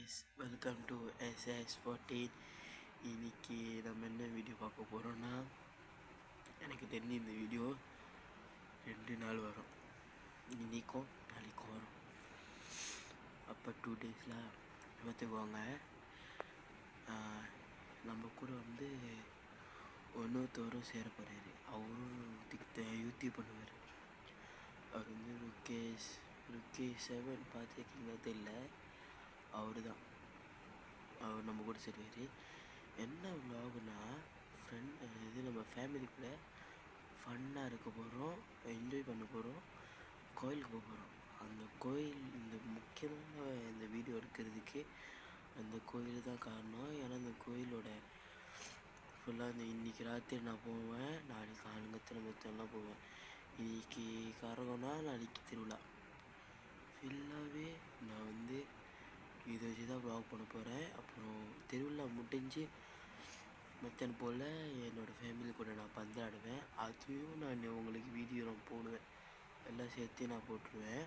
guys, welcome to SS14. இன்னைக்கு நம்ம என்ன வீடியோ பார்க்க போகிறோன்னா, எனக்கு தெரிஞ்ச இந்த வீடியோ 2 நாள் வரும். இன்னைக்கும் நாளைக்கும் வரும். அப்போ 2 டேஸில் பார்த்துக்குவாங்க. நம்ம கூட வந்து ஒன்றுத்தவரும் சேர போகிறாரு. அவரும் யூடியூப் பண்ணுவார். அவர் வந்து ருக்கேஷ் 7 பார்த்துருக்கீங்களா தெரியல. அவர் தான் நம்ம கூட சேருவார். என்ன விலாகுனா இது நம்ம ஃபேமிலி கூட ஃபன்னாக இருக்க போகிறோம், என்ஜாய் பண்ண போகிறோம், கோயிலுக்கு போக போகிறோம். அந்த கோயில் இந்த முக்கியமான இந்த வீடியோ எடுக்கிறதுக்கு அந்த கோயில் தான் காரணம். ஏன்னா அந்த கோயிலோட ஃபுல்லாக இந்த இன்றைக்கி ராத்திரி நான் போவேன், நாளைக்கு ஆளுங்கத்தில் மொத்தம்லாம் போவேன். இன்றைக்கி கரகம்னா நாளைக்கு திருவிழா. ஃபுல்லாகவே நான் வந்து இதை வச்சு தான் வ்ளாக் பண்ண போகிறேன். அப்புறம் திருவிழா முடிஞ்சு மத்தியானம் போல் என்னோடய ஃபேமிலி கூட நான் பந்தாடுவேன். அதையும் நான் உங்களுக்கு வீடியோ நான் போடுவேன், எல்லாம் சேர்த்து நான் போட்டுருவேன்.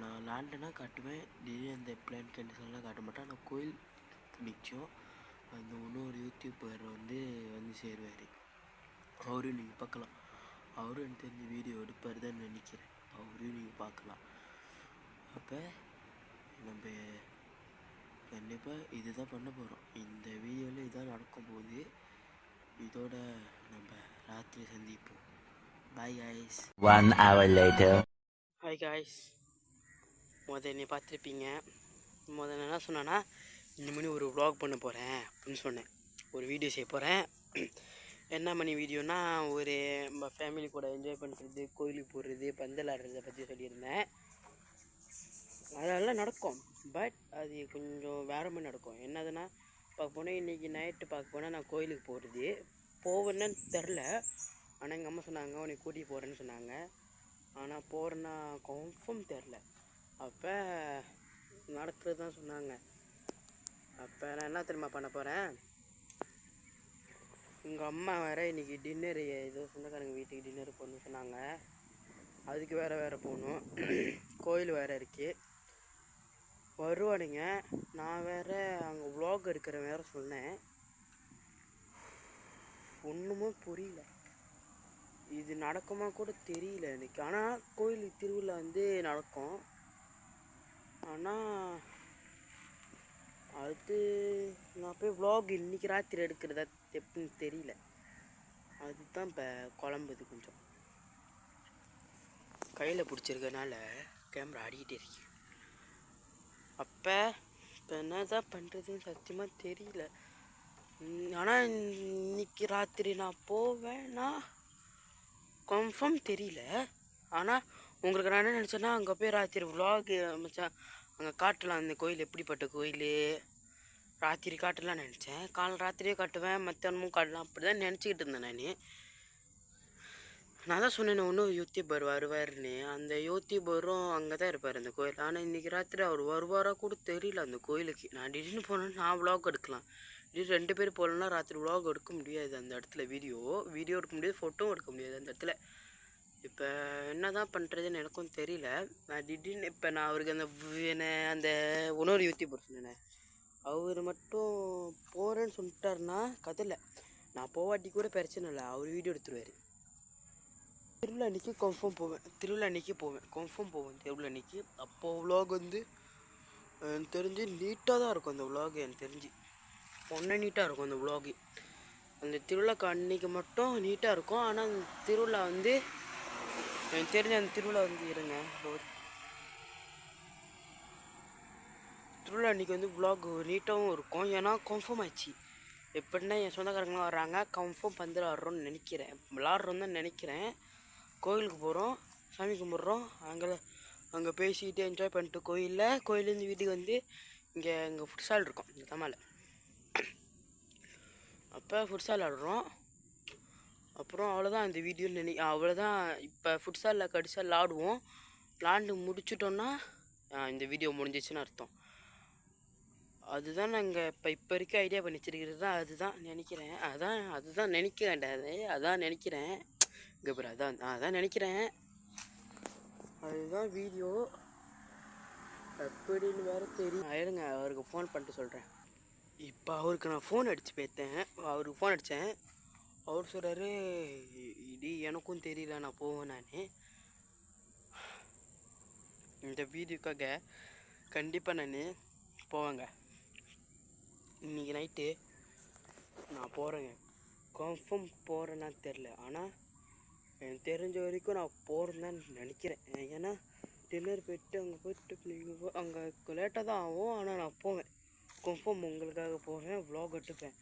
நான் லேண்டனா காட்டுவேன், திடீர்னு அந்த பிளான் கண்டிஷன்லாம் காட்ட மாட்டேன். ஆனால் கோயில் நிச்சயம் அந்த இன்னொரு யூடியூபர் வந்து சேருவார். அவரையும் நீங்கள் பார்க்கலாம். அவரும் எனக்கு தெரிஞ்ச வீடியோ எடுப்பார் தான் நினைக்கிறேன். அவரையும் நீங்கள் பார்க்கலாம். அப்போ நம்ம கண்டிப்பாக இது தான் பண்ண போகிறோம். இந்த வீடியோவில் இதுதான் நடக்கும் போது இதோட நம்ம ராத்திரி சந்திப்போம். Bye guys. 1 hour later. Hi guys. என்னை பார்த்துருப்பீங்க. என்ன சொன்னேன்னா, இந்த மணி ஒரு வ்ளாக் பண்ண போகிறேன் அப்படின்னு சொன்னேன். ஒரு வீடியோ செய்ய போகிறேன். என்ன மணி வீடியோனா, ஒரு நம்ம ஃபேமிலி கூட என்ஜாய் பண்ணுறது, கோயிலுக்கு போடுறது, பந்தல் ஆடுறதை பற்றி சொல்லியிருந்தேன். அதெல்லாம் நடக்கும். பட் அது கொஞ்சம் வேறு மாதிரி நடக்கும். என்னதுன்னா, பார்க்க போனால் இன்றைக்கி நைட்டு பார்க்க போனால் நான் கோயிலுக்கு போவேன்னு தெரில. ஆனால் எங்கள் அம்மா சொன்னாங்க உன்னை கூட்டிகிட்டு போகிறேன்னு சொன்னாங்க. ஆனால் போகிறேன்னா கன்ஃபார்ம் தெரில. அப்போ நடக்கிறது தான் சொன்னாங்க. அப்போ நான் என்ன தெரியுமா பண்ண போகிறேன், எங்கள் அம்மா வேறு இன்றைக்கி டின்னரு ஏதோ சொந்தக்காரங்க வீட்டுக்கு டின்னர் போகணுன்னு சொன்னாங்க. அதுக்கு வேறு போகணும். கோயில் வேறு இருக்குது, வருவானுங்க. நான் வேறு அங்கே வ்ளாக் எடுக்கிற வேறு சொன்னேன். ஒன்றுமே புரியல, இது நடக்குமா கூட தெரியல எனக்கு. ஆனால் கோயில் திருவிழா வந்து நடக்கும். ஆனால் அது நான் போய் வ்ளாக் இன்றைக்கி ராத்திரி எடுக்கிறதா எப்படின்னு தெரியல. அதுதான் இப்போ குழம்புது. கொஞ்சம் கையில் பிடிச்சிருக்கனால கேமரா ஆடிக்கிட்டே இருக்கு. அப்போ என்ன தான் பண்ணுறதுன்னு சத்தியமாக தெரியல. ஆனால் இன்னைக்கு ராத்திரி நான் போவேன்னா கன்ஃபார்ம் தெரியல. ஆனால் உங்களுக்கு நான் என்ன நினச்சேன்னா, அங்கே போய் ராத்திரி வ்ளாகு மச்சான் அங்கே காட்டலாம், அந்த கோயில் எப்படிப்பட்ட கோயில் ராத்திரி காட்டலாம் நினச்சேன். காலை ராத்திரியே காட்டுவேன், மத்தியானமும் காட்டலாம், அப்படி தான் நினச்சிக்கிட்டு இருந்தேன். நான் தான் சொன்னேன் இன்னும் யூடியூபர் வருவார்னு. அந்த யூடியூபரும் அங்கே தான் இருப்பார் அந்த கோயில். ஆனால் இன்றைக்கி ராத்திரி அவர் வருவாராக கூட தெரியல அந்த கோயிலுக்கு. நான் திடீர்னு போனேன்னு நான் வ்ளாக் எடுக்கலாம். திடீர்னு 2 பேர் போகலன்னா ராத்திரி வ்ளாக் எடுக்க முடியாது அந்த இடத்துல. வீடியோ எடுக்க முடியாது, ஃபோட்டோவும் எடுக்க முடியாது அந்த இடத்துல. இப்போ என்ன தான் பண்ணுறதுன்னு எனக்கும் தெரியல. நான் திடீர்னு இப்போ நான் அவருக்கு அந்த இன்னொரு யூடியூபர் சொன்னேன், அவர் மட்டும் போகிறேன்னு சொல்லிட்டாருன்னா கதையில் நான் போவாட்டி கூட பிரச்சனை இல்லை, அவர் வீடியோ எடுத்துருவார். திருவிழா அன்றைக்கி கன்ஃபார்ம் போவேன். திருவிழா அன்றைக்கி. அப்போது வ்ளாக் வந்து எனக்கு தெரிஞ்சு நீட்டாக தான் இருக்கும். அந்த வ்ளாக் எனக்கு தெரிஞ்சு நீட்டாக இருக்கும் அந்த வ்ளாகு. அந்த திருவிழாக்கு அன்றைக்கி மட்டும் நீட்டாக இருக்கும். ஆனால் அந்த திருவிழா வந்து எனக்கு தெரிஞ்ச அந்த திருவிழா வந்து திருவிழா அன்றைக்கி வந்து வ்ளாக் நீட்டாகவும் இருக்கும். ஏன்னா கன்ஃபார்ம் ஆச்சு. எப்படின்னா என் சொந்தக்காரங்களாம் வர்றாங்க, கன்ஃபார்ம் பந்தல் ஆடுறோன்னு நினைக்கிறேன், விளாட்றோன்னு தான் நினைக்கிறேன். கோயிலுக்கு போகிறோம், சாமி கும்பிட்றோம், அங்கே பேசிக்கிட்டு என்ஜாய் பண்ணிட்டு கோயிலேருந்து வீட்டுக்கு வந்து இங்கே ஃபுட்சால் இருக்கும் இந்த தமாவில். அப்போ ஃபுட்சால் ஆடுறோம். அப்புறம் அவ்வளோதான் இந்த வீடியோன்னு அவ்வளோதான். இப்போ ஃபுட்சாலில் கடிச்சா விளாடுவோம். விளாண்டு முடிச்சிட்டோன்னா இந்த வீடியோ முடிஞ்சிச்சுன்னு அர்த்தம். அதுதான் நாங்கள் இப்போ இருக்க ஐடியா பண்ணி வச்சிருக்கிறது தான். அதுதான் நினைக்கிறேன். அதுதான் நினைக்க வேண்டாது, அதான் நினைக்கிறேன். கபர் அதான் நினைக்கிறேன். அதுதான் வீடியோ. எப்படின்னு வேறு தெரியும். இருங்க அவருக்கு ஃபோன் பண்ணிட்டு சொல்கிறேன். இப்போ அவருக்கு நான் ஃபோன் அடித்து பேத்தேன். அவருக்கு ஃபோன் அடித்தேன். அவர் சொல்கிறாரு, இது எனக்கும் தெரியல, நான் போவேன். நான் இந்த வீடியோக்காக கண்டிப்பாக நான் போவேங்க. இன்றைக்கி நைட்டு நான் போகிறேங்க. கன்ஃபார்ம் போகிறேன்னா தெரில, ஆனால் எனக்கு தெரிஞ்ச வரைக்கும் நான் போகிறேன்னு தான் நினைக்கிறேன். ஏன்னா டின்னர் போய்ட்டு அங்கே போய்ட்டு நீங்கள் அங்கே லேட்டாக தான் ஆகும், ஆனால் நான் போவேன். கன்ஃபார்ம் உங்களுக்காக போவேன், வ்ளாக் எடுத்துப்பேன்.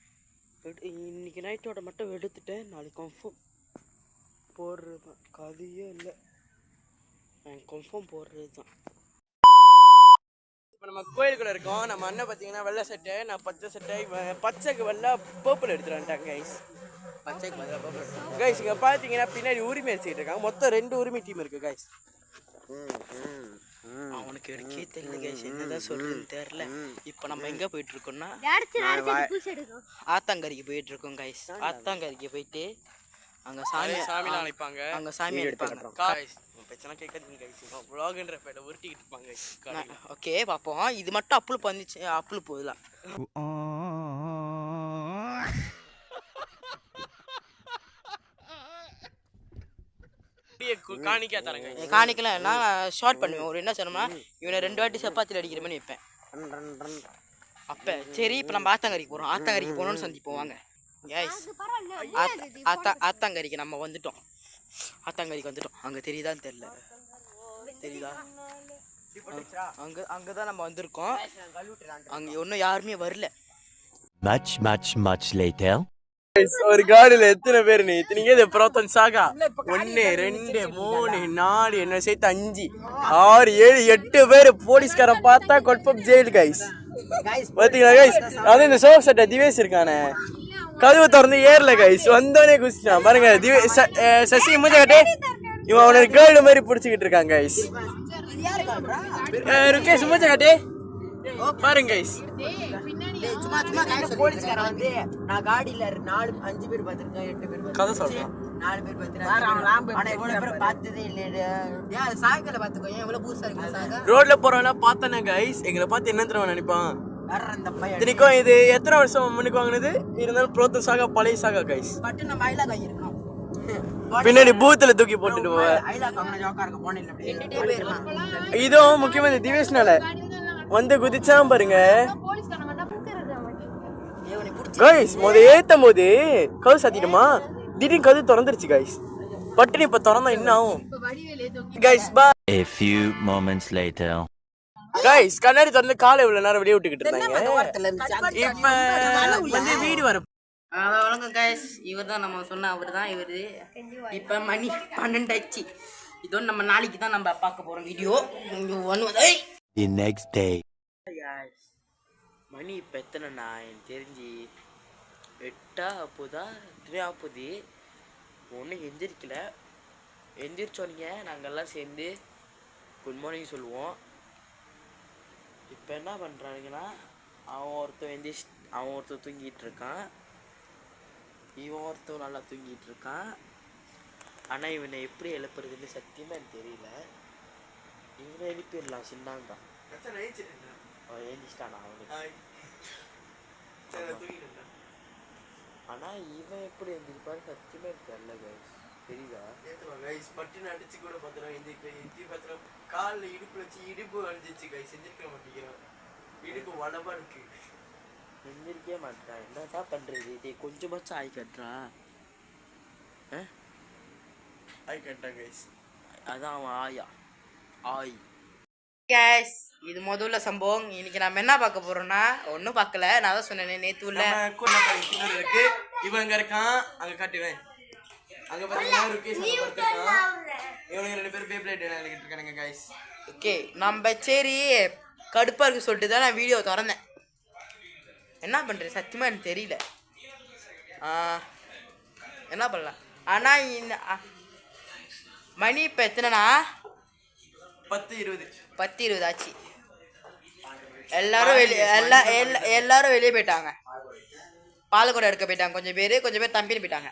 இன்றைக்கி நைட்டோட மட்டும் எடுத்துட்டேன். நாளைக்கு கன்ஃபார்ம் போடுறது தான், கதையே இல்லை. கன்ஃபார்ம் போடுறது தான். இப்போ நம்ம கோயிலுக்குள்ள இருக்கோம். நம்ம அண்ணன் பார்த்தீங்கன்னா வெள்ளை சட்டை, நான் பச்சை சட்டை, பச்சைக்கு வெள்ளை பர்பிள் எடுத்துட்டு வந்துட்டாங்க கைஸ். பச்சைக்கு வெள்ளை பர்பிள் கைஸ். இங்கே பார்த்தீங்கன்னா பின்னாடி உரிமை அடிச்சுக்கிட்டு இருக்காங்க. மொத்தம் 2 உரிமை டீம் இருக்குது கைஸ். அவனுக்கு எடுக்கே தெரியல கைஸ், என்னதான் சொல்றதுன்னு தெரியல. இப்போ நம்ம எங்கே போயிட்டு இருக்கோம்னா ஆத்தாங்கரிக்கு போயிட்டு இருக்கோம் கைஸ். ஆத்தாங்கரிக்கு போயிட்டு அங்கே சாமி அழைப்பாங்க, அங்கே சாமி அழைப்பாங்க. பிரச்சனை கேட்காதீங்க கைஸ், வ்ளாக்ன்ற பேட உருட்டிக்கிட்டு இருப்பாங்க. ஓகே பார்ப்போம். இது மட்டும் அப்லோட் பண்ணிச்சு, அப்லோட் போகுதுலாம். காணிக்கலாம் நான் ஷார்ட் பண்ணுவேன். ஒரு என்ன சொன்னோம்னா இவனை 2 வாட்டி சப்பாத்தியில் அடிக்கிற மாதிரி வைப்பேன். அப்போ சரி, இப்போ நம்ம ஆத்தாங்கரிக்கு போகிறோம். ஆத்தாங்கரிக்கு போகணும்னு சந்திப்போம் வாங்க கைஸ். ஆத்தாங்கரிக்கு நம்ம வந்துட்டோம். ஆத்தாங்கரிக்கு வந்துட்டோம். அங்கே தெரியுதான்னு தெரியல, தெரியுதா? அங்கே தான் நம்ம வந்திருக்கோம். அங்கே ஒன்றும் யாருமே வரல. ஒரு காடியில் எத்தனை பேர் நீ இத்தனைக்கே புரோத்தன் சாகா 1 2 3 4 என்ன சேர்த்து 5 6 7 8 பேர். போலீஸ்கார பார்த்தா கன்ஃபார்ம் ஜெயில் கைஸ். பார்த்தீங்களா கைஸ்? அது இந்த சோப் சட்டை திவேஷ் இருக்கானே, கதவு திறந்து ஏறல கைஸ், வந்தோடனே குதிச்சிட்டான் பாருங்க. சசி மூஞ்ச கட்டே, இவன் அவனோட கேர்டு மாதிரி பிடிச்சிக்கிட்டு இருக்கான் கைஸ். ருகேஷ் மூஞ்ச கட்டே பாருங்க கைஸ். போலீஸ்கார வந்து நான் காடியில 4-5 பேர் பார்த்திருக்கேன், 8 பேர் கதை சொல்றேன். 4 பேர் பார்த்துருக்கேன். ரோட்ல போறவனா பார்த்தனே கைஸ், எங்களை பார்த்து என்ன தெரியுமா நினைப்பான்? தினிக்கும் இது எத்தனை வருஷம் முன்னுக்கு வாங்கினது இருந்தாலும் புரோத்தன் சாகா பழைய சாகா கைஸ். பின்னாடி பூத்துல தூக்கி போட்டுட்டு போவேன். இதுவும் முக்கியமா இந்த திவேஷ்னால வந்து குதிச்சான் பாருங்க கைஸ். ஏத்தும் போது கவு சாத்திட்டுமா, திடீர்னு கது திறந்துருச்சு கைஸ். பட்டுன்னு இப்ப திறந்தா என்ன ஆகும் guys? A few moments later. Guys கண்ணாடி திறந்து காலை இவ்வளவு நேரம் வெளியே விட்டுக்கிட்டு இருந்தாங்க. இப்ப வந்து வீடு வர வணக்கம் கைஸ். இவர் தான் நம்ம சொன்ன அவர் தான் இவர். இப்போ மணி 12 ஆச்சு. இதோடு நம்ம நாளைக்கு தான் நம்ம பார்க்க போகிறோம் வீடியோ. The next day. மணி இப்போ எத்தனைண்ணா எனக்கு தெரிஞ்சு 8 அப்போதா 3 ஆகுது. ஒன்றும் எந்திரிக்கல. எந்திரிச்சோன்னீங்க நாங்கள் எல்லாம் சேர்ந்து குட் மார்னிங் சொல்லுவோம். இப்போ என்ன பண்ணுறானுங்கன்னா அவன் ஒருத்தன் தூங்கிட்டு இருக்கான், இவன் ஒருத்தன் நல்லா தூங்கிட்டு இருக்கான். ஆனால் இவனை எப்படி எழுப்புறதுன்னு சத்தியமாக எனக்கு தெரியல. இவனை எழுப்பிடலாம் சின்னாங்க. அவன் எழுந்திச்சிட்டானா அவனுக்கு. ஆனால் இவன் எப்படி எழுந்திருப்பாரு சத்தியமாக எனக்கு தெரியல கைஸ். தெரியுதா? கைஸ் பட்டுன்னு அடிச்சு கூட பார்த்துருவோம். இந்த பார்த்துருவோம். காலில் இடுப்பு வச்சு இடுப்பு அடிச்சிச்சு கைஸ். செஞ்சிருக்க மாட்டேங்கிறோம். இடுப்பு வளமா இருக்கு, செஞ்சிருக்கே மாட்டேன். என்னதான் பண்றது? இதே கொஞ்சமாச்சும் ஆய் கட்டுறா. ஆய் கட்டான் கைஸ். அதான் அவன் ஆயா ஆய் கைஸ். இது முதல்ல சம்பவம். இன்னைக்கு நம்ம என்ன பார்க்க போறோம்னா ஒன்றும் பார்க்கல. நான் தான் சொன்னேன் நேற்று உள்ள இருக்கு. இவன் அங்கே இருக்கான், அங்கே காட்டுவேன். அங்கே பார்த்தீங்கன்னா ருகேஷ் அங்கே பார்த்துருக்கான். இவனுங்க 2 பேரும் பேப்லேட் விளையாடிக்கிட்டு இருக்கானுங்க கைஸ். ஓகே நம்ம சரி கடுப்பாக இருக்கு சொல்லிட்டு தான் நான் வீடியோ திறந்தேன். என்ன பண்ணுறது சத்தியமாக எனக்கு தெரியல என்ன பண்ணலாம். ஆனால் இந்த மணி இப்போ எத்தனைண்ணா? 10:20 ஆச்சு. எல்லாரும் வெளியே போயிட்டாங்க. பாலக்கூட எடுக்க போயிட்டாங்க. கொஞ்சம் பேர் தம்பின்னு போயிட்டாங்க.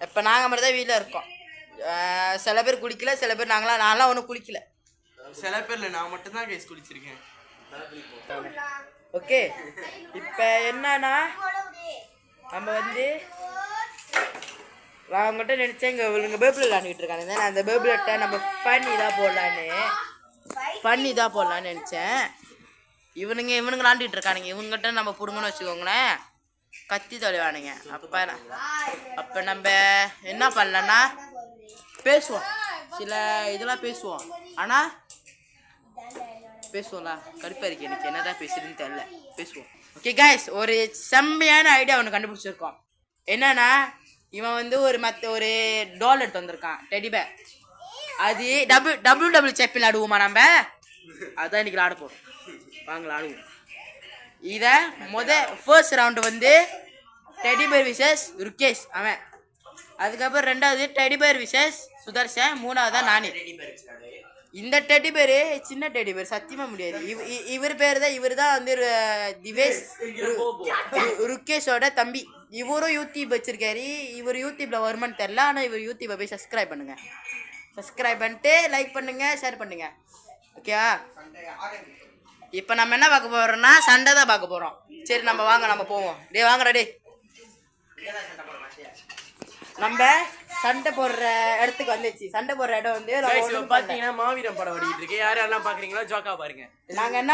இப்போ நாங்கள் மட்டும் தான் வீட்டில் இருக்கோம். சில பேர் குளிக்கல, சில பேர் நான்லாம் ஒன்றும் குளிக்கல. சில பேர்ல நான் மட்டும் தான் கைஸ் குளிச்சிருக்கேன். ஓகே இப்போ என்னன்னா நம்ம வந்து நான் அவங்ககிட்ட நினச்சேன் இங்கே இவங்க பேபிள் விளாண்டுக்கிட்டு இருக்காங்க. அந்த பேபிளட்டை நம்ம ஃபன் இதாக போடலான்னு நினச்சேன். இவனுங்க விளாண்டுக்கிட்டு இருக்கானுங்க. இவங்ககிட்ட நம்ம பிடுங்கன்னு வச்சுக்கோங்களேன் கத்தி தொலைவானுங்க. அப்போ நம்ம என்ன பண்ணலன்னா பேசுவோம், சில இதெல்லாம் பேசுவோம். ஆனால் பேசுவோம்ல கடுப்பாக இருக்கு எனக்கு, என்னதான் பேசுறதுன்னு தெரியல. பேசுவோம். ஓகே கைஸ், ஒரு செம்மையான ஐடியா ஒன்று கண்டுபிடிச்சிருக்கோம். என்னன்னா இவன் வந்து ஒரு டால் எடுத்து வந்திருக்கான், டெடிபேர். அது டபுள் செப்பில் ஆடுவோமா நம்ம? அதான் இன்னைக்கு ஆட போகிறோம். வாங்க ஆடுவோம். இதை ஃபர்ஸ்ட் ரவுண்டு வந்து டெடிபேர் விசஸ் ருக்கேஷ் அவன், அதுக்கப்புறம் ரெண்டாவது டெடிபேர் விசஸ் சுதர்ஷன், மூணாவது தான் நானே. இந்த டெடிபேர் சின்ன டெடிபேர் சத்தியமாக முடியாது. இவர் தான் வந்து திவேஷ் ருக்கேஷோட தம்பி. இவரும் யூடியூப் வச்சிருக்காரு. இவர் யூடியூப்ல வருமானு தெரில, ஆனால் இவர் யூடியூப்பை போய் சப்ஸ்கிரைப் பண்ணுங்க. சப்ஸ்கிரைப் பண்ணிட்டு லைக் பண்ணுங்க, ஷேர் பண்ணுங்க. ஓகேவா? இப்போ நம்ம என்ன பார்க்க போறோம்னா சண்டை தான் பார்க்க போறோம். சரி நம்ம வாங்க, நம்ம போவோம். வாங்கடா டே. நம்ம சண்டை போடுற இடத்துக்கு வந்துச்சு. சண்டை போடுற இடம் வந்து பாத்தீங்கன்னா மாவீரம் படம் ஓடிட்டு இருக்கு. யாரெல்லாம் பாக்குறீங்களா ஜோக்கா பாருங்க. நாங்க என்ன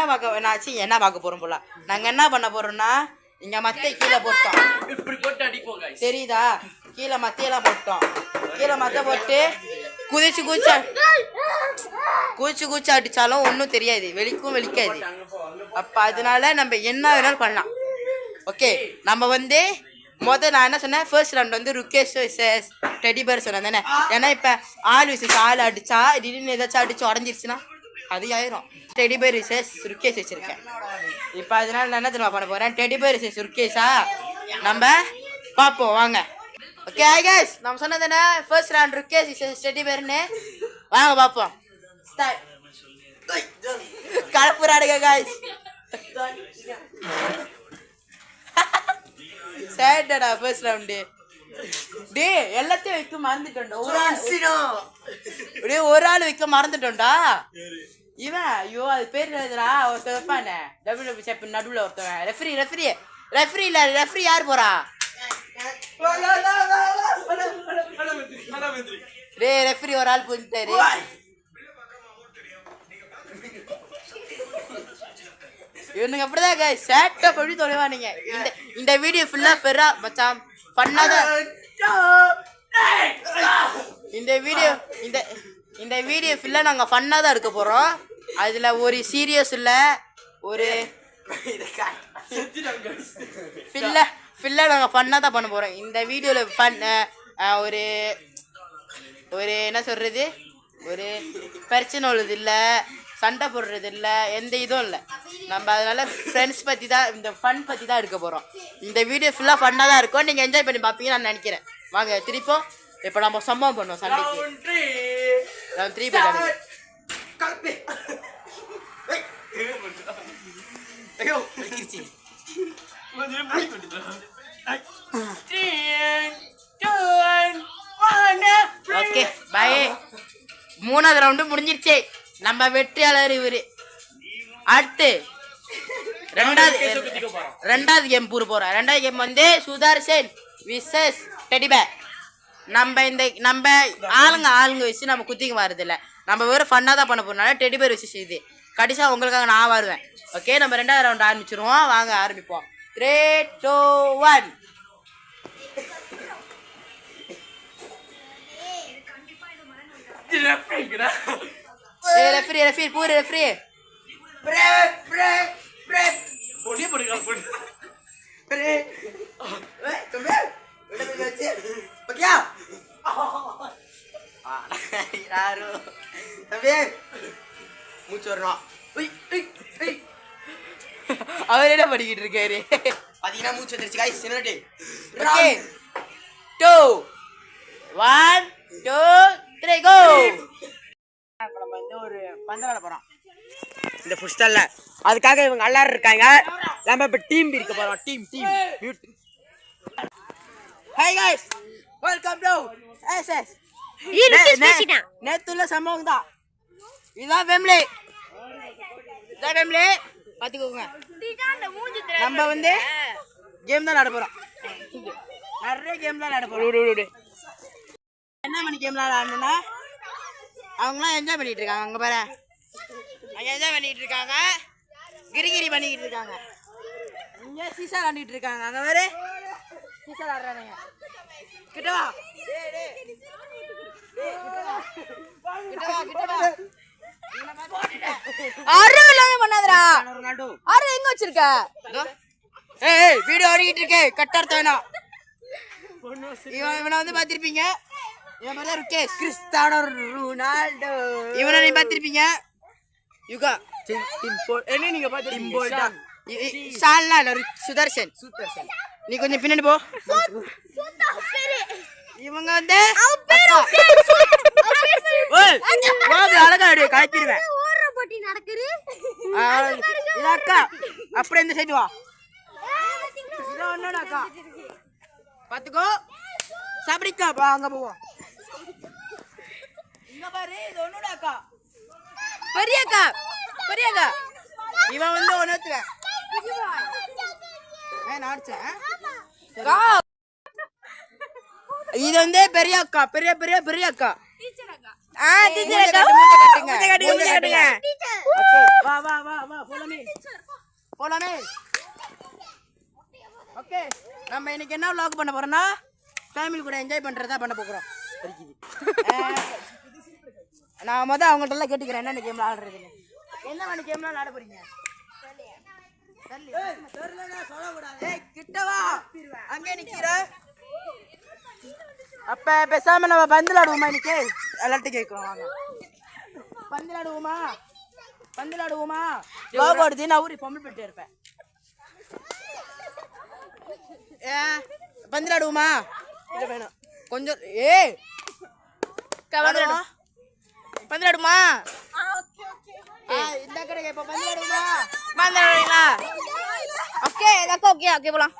பார்க்க போறோம் போல. நாங்க என்ன பண்ண போறோம்னா இங்க மத்தை கீழே போட்டோம். இப்படி போட்டு அடிப்போம் गाइस. தெரியுதா? கீழே மத்தையெல்லாம் போட்டோம். கீழே மத்தை போட்டு குதிச்சு அடிச்சாலும் ஒன்றும் தெரியாது, வெளிக்காது. அப்ப அதனால நம்ம என்ன வேணாலும் பண்ணலாம். ஓகே, நம்ம வந்து நான் என்ன சொன்னேன், ஃபர்ஸ்ட் ரவுண்ட் வந்து ருக்கேஷ் விசஸ் டெடிபேர் சொன்னேன் தானே. ஏன்னா இப்போ ஆள் விசஸ் ஆள் அடிச்சா திடீர்னு ஏதாச்சும் அடிச்சு உடஞ்சிருச்சுன்னா அது ஆயிரும். டெடிபேர் விசஸ் ருக்கேஷ் வச்சிருக்கேன். இப்போ அதனால நான் என்ன தெரியுமா பண்ண போறேன், டெடிபேர் விசஸ் ருக்கேஷா நம்ம பார்ப்போம் வாங்க. ஓகே கைஸ், நம்ம சொன்னது என்ன, ஃபர்ஸ்ட் ரவுண்ட் ருக்கேஷ் விசஸ் டெடிபேர்னு. வாங்க பார்ப்போம். கலப்புறாடுங்க கைஸ். சேட்டடா ஃபர்ஸ்ட் ரவுண்டு. டே எல்லாத்தையும் வைக்க மறந்துட்டோம்டா. ஒரு ஆள் வைக்க மறந்துட்டோம்டா. இவன் ஐயோ அது பேர் எழுதுறா ஒருத்தன் வைப்பானே டபுள் செப் நடுவில் ஒருத்தவன். ரெஃப்ரி யார் போறா? டே ரெஃப்ரி ஒரு ஆள் போயிட்டாரு. இவனுங்க அப்படிதான் கைஸ் சேட்டா பண்ணி தொலைவானுங்க. இந்த வீடியோ ஃபுல்லா பெரா மச்சான் பண்ணாதான். இந்த வீடியோ ஃபுல்லா நாங்க ஃபன்னா தான் எடுக்க போறோம். அதுல ஒரு சீரியஸ் இல்ல, ஒரு ஃபுல்லா நாங்க ஃபன்னா தான் பண்ண போறோம். இந்த வீடியோல ஃபன் ஒரு என்ன சொல்றது, ஒரு பிரச்சனை உள்ளது இல்லை, சண்டை போடுறது இல்லை, எந்த இதுவும் இல்லை. நம்ம அதனால ஃப்ரெண்ட்ஸ் பற்றி தான், இந்த ஃபன் பற்றி தான் எடுக்க போகிறோம். இந்த வீடியோ ஃபுல்லாக ஃபன்னாக தான் இருக்கும். நீங்கள் என்ஜாய் பண்ணி பார்ப்பீங்கன்னு நான் நினைக்கிறேன். வாங்க திருப்போம். இப்போ நம்ம சம்பவம் பண்ணுவோம் சண்டைக்கு. ரவுண்ட் 3 போயிட்டாங்க. Okay bye. 3வது ரவுண்டு முடிஞ்சிருச்சு. நம்ம வெற்றியாளர் இவரு. அடுத்து ரெண்டாவது கேம் போறோம். ரெண்டாவது கேம் வந்து சுதர்ஷன் விசஸ் டெடிபேர். நம்ம ஆளுங்க வச்சு நம்ம குத்திக்க வரது இல்லை. நம்ம வேறு ஃபன்னாக தான் பண்ண போறதுனால டெடிபேர் வச்சு இது கடைசியா உங்களுக்காக நான் வருவேன். ஓகே, நம்ம 2வது ரவுண்ட் ஆரம்பிச்சிருவோம். வாங்க ஆரம்பிப்போம். 3, 2, 1. ரெஃப்ரி பூரி ரெஃப்ரி மூச்சு வரணும். அவர் என்ன பண்ணிக்கிட்டு இருக்காரு பாத்தீங்கன்னா மூச்சு வந்துருச்சு गाइस. ஓகே 2, 1, 2, 3 கோ. நம்ம வந்து ஒரு பந்தராட போறோம் இந்த புஷ்டல்ல. அதுக்காக இவங்க எல்லாரும் இருக்காங்க. நம்ம இப்ப டீம் பிரிக்க போறோம். Team hi guys, welcome to SS. நேத்துள்ள சம்பவம் தான். இதான் ஃபேமிலி பார்த்துக்கோங்க. நம்ம வந்து கேம் தான் விளையாட போகிறோம். நிறைய கேம் தான் விளையாட போகிறோம். என்ன பண்ணி கேம் விளையாடணும்னா அவங்களாம் என்ஜாய் பண்ணிட்டு இருக்காங்க. அங்கே பாரு, அங்கே என்ஜாய் பண்ணிட்டு இருக்காங்க, கிரிகிரி பண்ணிக்கிட்டு இருக்காங்க. இங்கே சீசா விளாண்டுட்டு இருக்காங்க. அங்கே வேறு சீசா விளாடுறாங்க. கிட்டவா எங்க வச்சிருக்க? வீடியோ ஓடிக்கிட்டு இருக்கு. கட்டார் வேணாம். இவனை வந்து பார்த்திருப்பீங்க. இவன் பேர் ருக்கேஷ். Cristiano Ronaldo. இவனை நீ பார்த்திருப்பீங்க. யுகா என்ன நீங்க பாத்துட்டீங்க? சால்னா இல்ல சுதர்ஷன். நீ கொஞ்சம் பின்னாடி போ. இவங்க வந்து அழகா கலப்பிடுவேன். அக்கா அப்படியே இந்த சைடு வா. அக்கா பாத்துக்கோ. சாப்பிடிக்கா அங்க போவோம். இங்க பாரு, இது ஒண்ணுடா அக்கா. பெரியக்கா இவன் வந்து ஒன்னுத்துவேன். இது வந்து பெரிய அக்கா. பெரிய அக்கா. நம்ம இன்னைக்கு என்ன vlog பண்ண போறோம்னா ஃபேமிலி கூட என்ஜாய் பண்றதா பண்ண போறோம். நான் அவங்கள்ட்ட எல்லாம் கேட்டுக்கிறேன் என்ன கேம் விளையாடுறதுன்னு. என்ன மாதிரி கேம்லாம் விளையாட போறீங்க? கிட்டவா அங்கே நிக்கிற. அப்ப பேசாம நம்ம பந்து விளையாடுவோமா? இன்னைக்கு எல்லார்ட்டும் கேட்கிறோம். வாங்க பந்து விளையாடுவோமா? லோகோடுது. நான் ஊரி பொம்பளை போயிட்டே இருப்பேன். பந்து விளையாடுவோமா? இல்ல வேணும் கொஞ்சம். பந்து விளையாடுமா? இந்த கடை இப்ப பந்து விளையாடுவோமா? பந்து விளையாடுவீங்களா? ஓகே போலாம்.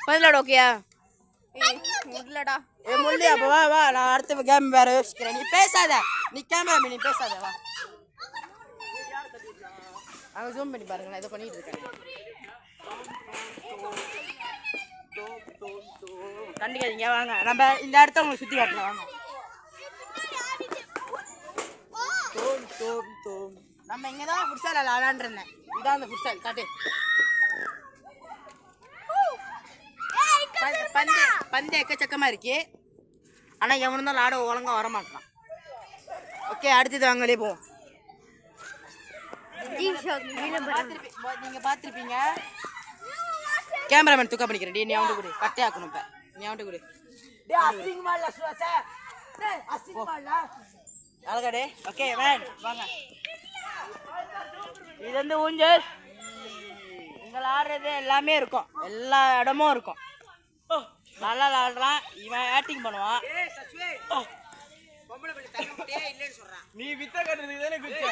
பந்து விளையாடு. ஓகேயா? முடியலடா. முடியா? அப்ப வா நான் அடுத்த கேம் வேற யோசிக்கிறேன். நீ பேசாத. நீ கேமரா நீ பேசாத. வா அங்க ஜூம் பண்ணி பாருங்க. நான் ஏதோ பண்ணிட்டு இருக்கேன். கண்டிக்காதீங்க. வாங்க நம்ம இந்த இடத்த உங்களுக்கு சுத்தி காட்டலாம். வாங்க. நம்ம இங்கதான் ஃபுட்சால் விளையாண்டுருந்தேன். இதான் அந்த ஃபுட்சால். காட்டு. பந்து எக்கச்சக்கமா இருக்கு. ஆனா எவனும் தான் விளையாட ஒழுங்கா வர மாட்டான். ஓகே, அடுத்தது வாங்களே போவோம். நீங்க பாத்திருப்பீங்க. கேமராமேன் தூக்கா பண்ணிக்கிறேன். நீ அவன்ட்டு கொடு. கட்டே ஆக்கணும். இப்ப நீ அவன்ட்டு கொடு. அழகாடே. ஓகே வேன் வாங்க. இது வந்து ஊஞ்சல். இங்க ஆடுறது எல்லாமே இருக்கும். எல்லா இடமும் இருக்கும். நல்லா விளாடுறான். இவன் ஆக்டிங் பண்ணுவான். நீ வித்த கட்டுறதுக்கு தானே குச்ச.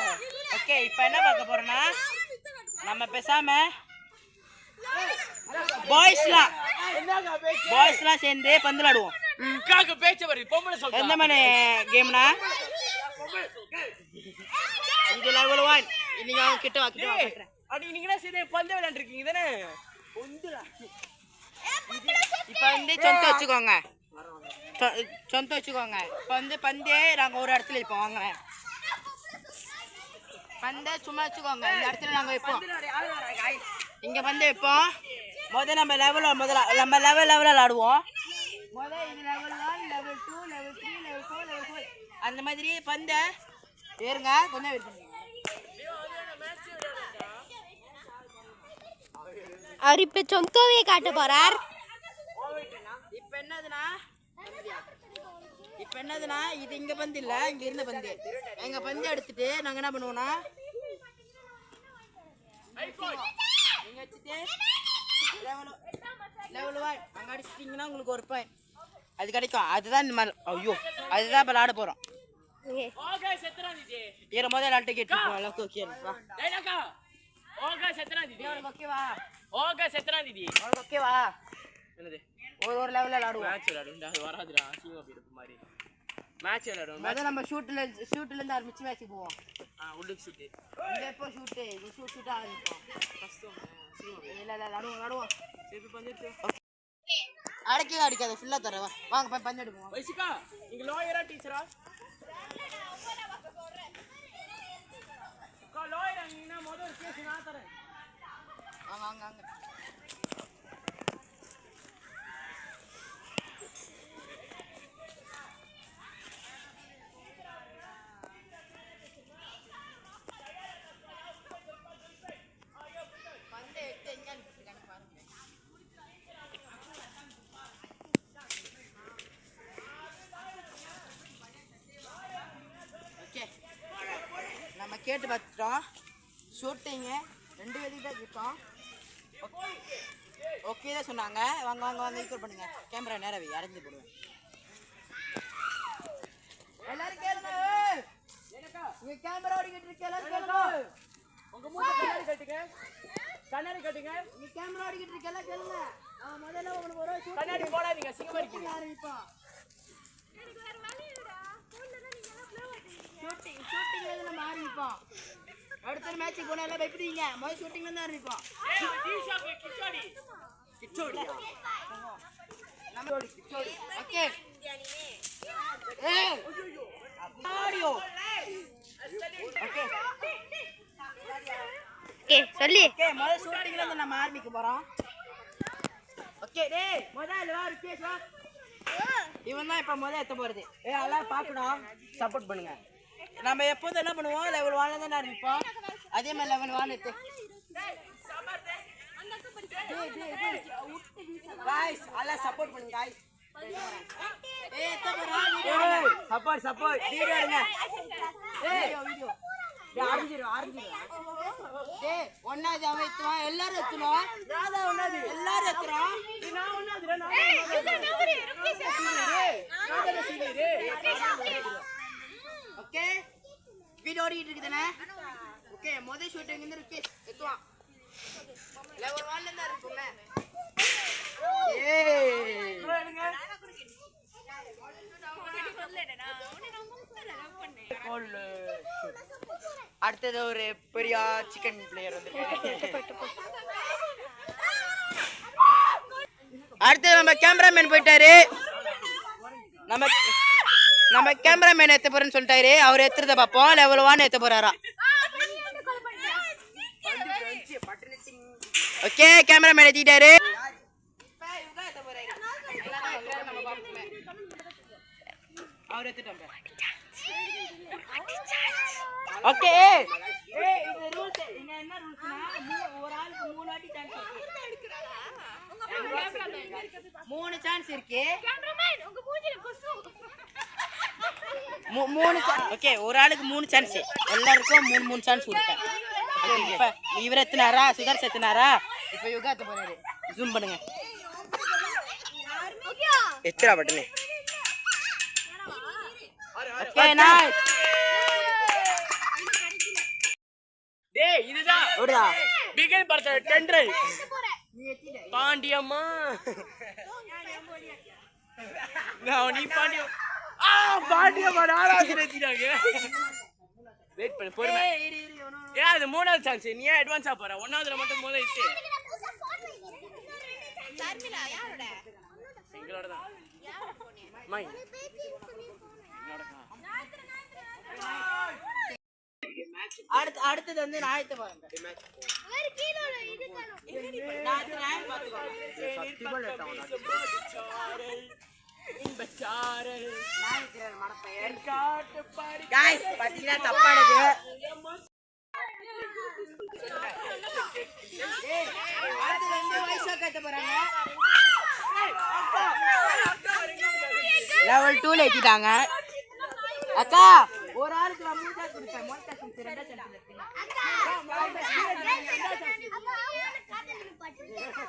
ஓகே, இப்போ என்ன பார்க்க போறோம்னா நம்ம பேசாம பாய்ஸ்லாம் சேர்ந்து பந்து விளையாடுவோம். எந்த மாதிரி கேம்னா இது லெவல் 1. இன்னைக்கு அவங்க கிட்ட வா காட்டுறேன். நீங்களா சரி பந்து விளையாண்டு இருக்கீங்க தானே? இப்போ வந்து சொந்த வச்சுக்கோங்க. இப்போ வந்து பந்தே நாங்கள் ஒரு இடத்துல வைப்போம். வாங்க பந்தை சும்மா வச்சுக்கோங்க. இந்த இடத்துல நாங்கள் வைப்போம். இங்கே பந்து வைப்போம். நம்ம லெவல் விளாடுவோம். இது level 1, level 2, level 3, level 4, level 5 அந்த மாதிரி பந்தை ஏறுங்க. கொஞ்சம் வெயிட் பண்ணுங்க. அவர் இப்ப சொந்தவே காட்ட போறார். இப்ப என்னதுன்னா இது இங்க பந்து இல்ல, இங்க இருந்த பந்து. எங்க பந்து எடுத்துட்டு நாங்க என்ன பண்ணுவோம்னா நீங்க வச்சுட்டு லெவல் 1 அங்க அடிச்சிட்டீங்கன்னா உங்களுக்கு ஒரு பாயிண்ட் அது கிடைக்கும். அதுதான் இந்த மாதிரி. ஐயோ, அதுதான் இப்ப விளையாட போறோம். ஏற முதல்ல விளையாட்டு கேட்டுருக்கோம். ஓகேவா? என்னது ஒரு லெவல்ல விளையாடுவோம். மேட்ச் விளையாடுவோம். அது வராதுடா. அசிங்கமா போயிடும் மாதிரி. மேட்ச் விளையாடுவோம். முதல்ல நம்ம ஷூட்ல இருந்து ஆரம்பிச்சு மேட்ச்சுக்கு போவோம். உள்ளுக்கு ஷூட். இங்க எப்போ ஷூட் இது ஷூட் ஆரம்பிப்போம். கஷ்டம். இல்ல நடுவோம். சரி பஞ்சு. அடக்கவே அடிக்காத ஃபுல்லா தர வாங்க போய் பஞ்சு எடுப்போம். வைசிகா நீங்க லாயரா டீச்சரா? லாயரா நீங்க முதல்ல கேஸ் நான் தரேன். வாங்க நம்ம கேட்டு பார்த்துட்டோம். ஷூட்டிங்கு 2 வெளியே தான் இருக்கோம். ஓகே தான் சொன்னாங்க. வாங்க ஈக்குவல் பண்ணுங்க. கேமரா நேரவே அரைஞ்சு போடுவேன். எல்லாரும் கேளுங்க. நீங்க கேமரா ஓடிக்கிட்டு இருக்க எல்லாரும் கேளுங்க. உங்க மூஞ்ச கண்ணாடி கட்டுங்க. நீங்க கேமரா ஓடிக்கிட்டு இருக்க எல்லாம் கேளுங்க. நான் முதல்ல உங்களுக்கு ஒரு ஷூட் கண்ணாடி போடாதீங்க. சிங்கமா இருக்கீங்க. ஆரம்பிப்போம். ஷூட்டிங்ல இருந்து நம்ம ஆரம்பிப்போம். அடுத்த மேட்ச்சுக்கு போனா எல்லாம் பயப்படுவீங்க. முதல் ஷூட்டிங்ல இருந்து ஆரம்பிப்போம். கிச்சோடி. ஓகே. ஏய் ஆடியோ. ஓகே. சொல்லி ஓகே முதல் ஷூட்டிங்ல இருந்து நம்ம ஆரம்பிக்க போறோம். ஓகே டேய் முதல்ல வா ருக்கேஷ் வா. இவன் தான் இப்ப முதல்ல எத்த போறது. எல்லாம் பார்க்கணும். சப்போர்ட் பண்ணுங்க. நம்ம எப்போதும் என்ன பண்ணுவோம் லெவல் 1ல தான் ஆரம்பிப்போம். அதே மாதிரி லெவல் 1 எடுத்து गाइस எல்லாம் சப்போர்ட் பண்ணுங்க गाइस. ஏய் எத்த போறா வீடியோ சப்போர்ட் வீடியோ எடுங்க. வீடியோ ஆரம்பிச்சிரு. டேய் ஒண்ணாவது அவன் எத்துவான் எல்லாரும் எத்துறோம். யாரா ஒண்ணாவது எல்லாரும் எத்துறோம். நான் ஒண்ணாதுடா நான். ஓகே வீடியோ ஓடிட்டு இருக்குதானே? ஓகே முதல் ஷூட்டிங் இருந்து இருக்கு எத்துவான். லெவல் 1ல இருந்து இருக்குமே. ஏய் அடுத்தது ஒரு பெரிய சிக்கன் பிளேயர் வந்து. அடுத்தது நம்ம கேமராமேன் போயிட்டாரு. நம்ம கேமராமேன் எத்த போறேன்னு சொல்லிட்டாரு. அவர் எத்துறத பார்ப்போம். லெவல் 1 எத்த போறாரா? ஓகே கேமராமேன் ஏத்திட்டாரு. அவர் ஏத்திட்டாங்க. ஓகே இது ரூல்ஸ். இங்க என்ன ரூல்ஸ்னா ஒரு ஆளுக்கு 3 வாட்டி சான்ஸ் இருக்கு. 3 சான்ஸ் இருக்கு. கேமராமேன் உங்க மூஞ்சில கொசு. 3 சான்ஸ். ஓகே ஒரு ஆளுக்கு 3 சான்ஸ். எல்லாருக்கும் 3 சான்ஸ் கொடுப்பேன். இப்ப இவர் எத்தனாரா சுதர்ஷ் எத்தனாரா? இப்ப யுகா எத்த போறாரு. ஜூம் பண்ணுங்க. எத்தரா பட்டனே. Okay nice. டேய் இதுதான் ஓடுடா. பிகின் பர்த் டெண்டர். பாண்டியம்மா. நீ பாண்டியம். பாண்டியம்மா நாலாவது நிறுத்திட்டாங்க. வெயிட் பண்ணு பொறுமை. ஏன் அது 3வது சான்ஸ். நீ ஏன் அட்வான்ஸா போற? 1வதுல மட்டும் முதல்ல இட்டு. தர்மிலா யாரோட? எங்களோட தான். மை. அடுத்தது வந்து நாயத்தை பாருங்க. வேற கீழோட இது காணோம். நாய் பாத்துக்கோ. गाइस பாத்தீங்கன்னா தப்பானது. அடுத்து வந்து வைசா கட்ட போறாங்க. லெவல் 2ல ஏத்திட்டாங்க. அக்கா ஒரு ஆளுக்கு நான் 3 சான்ஸ் கொடுப்பேன். முதல் சான்ஸ் 2 சான்ஸ் எடுத்தீங்க.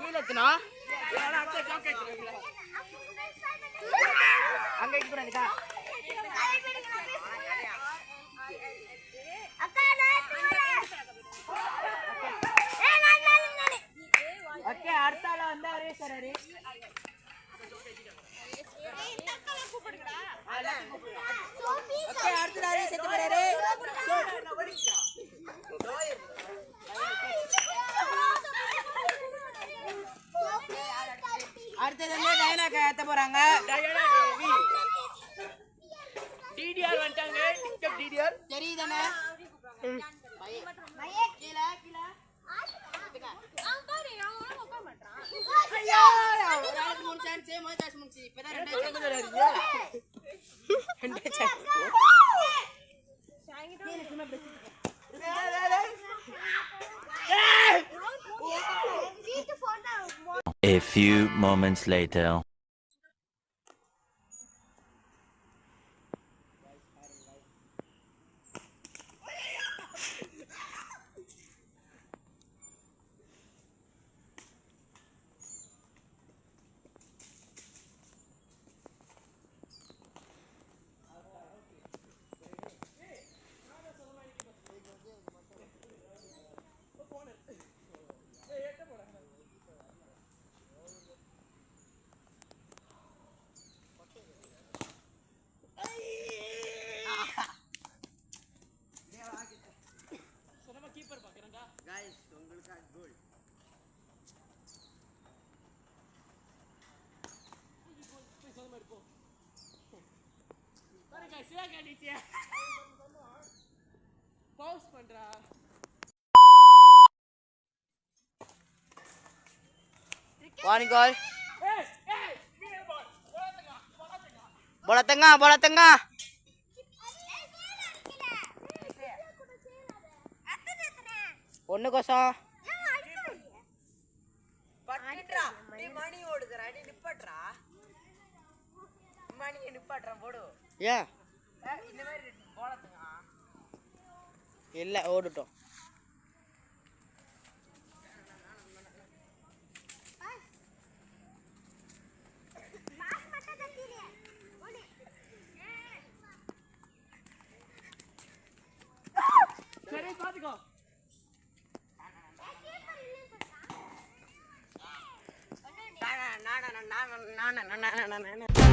கீழ எத்தனா? அங்க இருக்கு பாருங்க. அக்கா நான் ஓகே அடுத்த ஆள வந்து அரேஸ் அரே. இந்த அக்காவை கூப்பிடுங்கடா. போறாங்க. டிடிஆர் வந்துட்டாங்க. டிக்டாக் டிடிஆர் தெரியுதானே? A few moments later. Pause பண்றா. One goal. Bola tengah, bola tengah. ஒண்ணு கோசம். பட்டுடா நீ மணி ஓடுதுடா நீ நிப்பட்றா மணியை நிப்பட்றா போடு ஏன் இந்த மாதிரி போலத்துங்க இல்ல ஓடுட்டோம். சரி பாத்துக்கோ. நான்